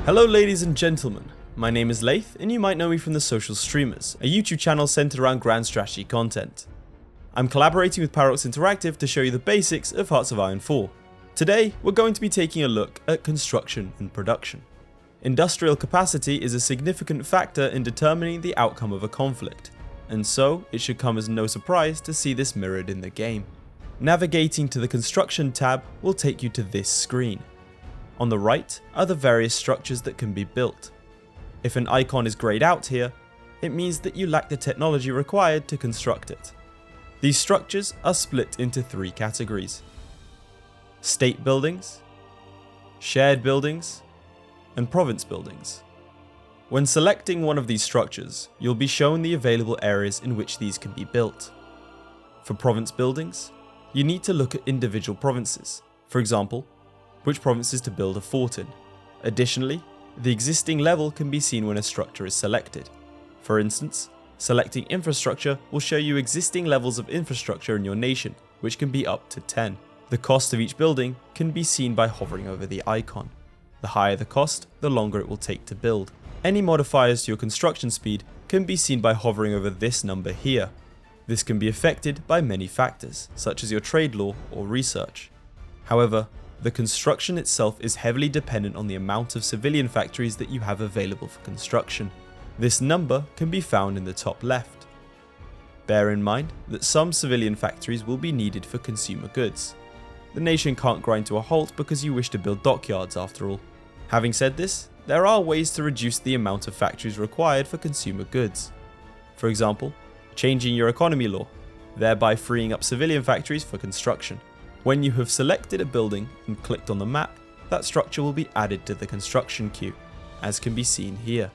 Hello ladies and gentlemen, my name is Laith and you might know me from the SocialStreamers, a YouTube channel centered around grand strategy content. I'm collaborating with Paradox Interactive to show you the basics of Hearts of Iron 4. Today, we're going to be taking a look at construction and production. Industrial capacity is a significant factor in determining the outcome of a conflict, and so it should come as no surprise to see this mirrored in the game. Navigating to the construction tab will take you to this screen. On the right are the various structures that can be built. If an icon is greyed out here, it means that you lack the technology required to construct it. These structures are split into three categories: state buildings, shared buildings, and province buildings. When selecting one of these structures, you'll be shown the available areas in which these can be built. For province buildings, you need to look at individual provinces, for example, which provinces to build a fort in. Additionally, the existing level can be seen when a structure is selected. For instance, selecting infrastructure will show you existing levels of infrastructure in your nation, which can be up to 10. The cost of each building can be seen by hovering over the icon. The higher the cost, the longer it will take to build. Any modifiers to your construction speed can be seen by hovering over this number here. This can be affected by many factors, such as your trade law or research. However, the construction itself is heavily dependent on the amount of civilian factories that you have available for construction. This number can be found in the top left. Bear in mind that some civilian factories will be needed for consumer goods. The nation can't grind to a halt because you wish to build dockyards after all. Having said this, there are ways to reduce the amount of factories required for consumer goods. For example, changing your economy law, thereby freeing up civilian factories for construction. When you have selected a building and clicked on the map, that structure will be added to the construction queue, as can be seen here.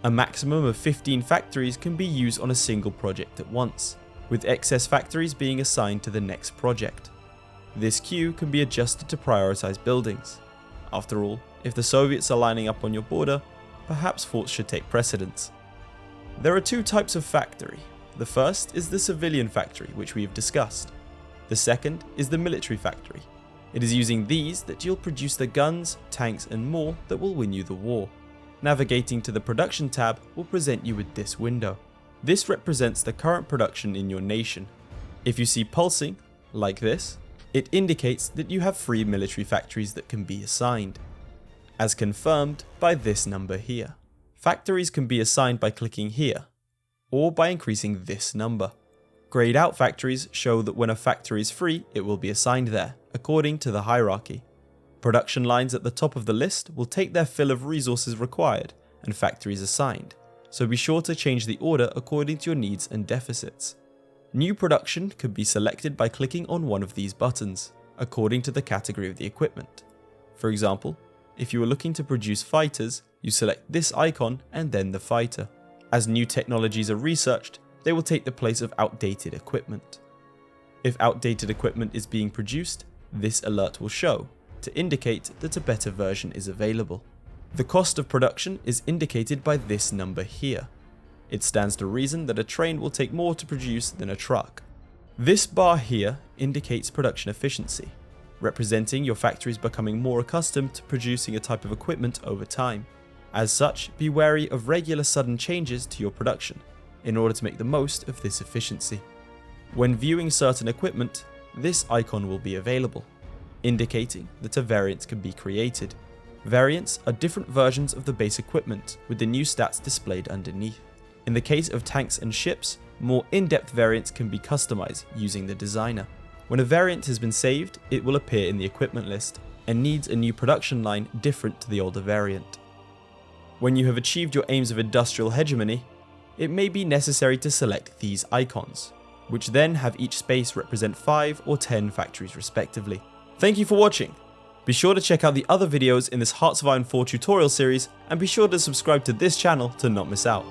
A maximum of 15 factories can be used on a single project at once, with excess factories being assigned to the next project. This queue can be adjusted to prioritize buildings. After all, if the Soviets are lining up on your border, perhaps forts should take precedence. There are two types of factory. The first is the civilian factory, which we have discussed. The second is the military factory. It is using these that you'll produce the guns, tanks and more that will win you the war. Navigating to the production tab will present you with this window. This represents the current production in your nation. If you see pulsing, like this, it indicates that you have 3 military factories that can be assigned, as confirmed by this number here. Factories can be assigned by clicking here, or by increasing this number. Grayed out factories show that when a factory is free, it will be assigned there, according to the hierarchy. Production lines at the top of the list will take their fill of resources required and factories assigned, so be sure to change the order according to your needs and deficits. New production can be selected by clicking on one of these buttons, according to the category of the equipment. For example, if you are looking to produce fighters, you select this icon and then the fighter. As new technologies are researched, they will take the place of outdated equipment. If outdated equipment is being produced, this alert will show to indicate that a better version is available. The cost of production is indicated by this number here. It stands to reason that a train will take more to produce than a truck. This bar here indicates production efficiency, representing your factories becoming more accustomed to producing a type of equipment over time. As such, be wary of regular sudden changes to your production in order to make the most of this efficiency. When viewing certain equipment, this icon will be available, indicating that a variant can be created. Variants are different versions of the base equipment with the new stats displayed underneath. In the case of tanks and ships, more in-depth variants can be customized using the designer. When a variant has been saved, it will appear in the equipment list and needs a new production line different to the older variant. When you have achieved your aims of industrial hegemony, it may be necessary to select these icons, which then have each space represent 5 or 10 factories respectively. Thank you for watching. Be sure to check out the other videos in this Hearts of Iron 4 tutorial series and be sure to subscribe to this channel to not miss out.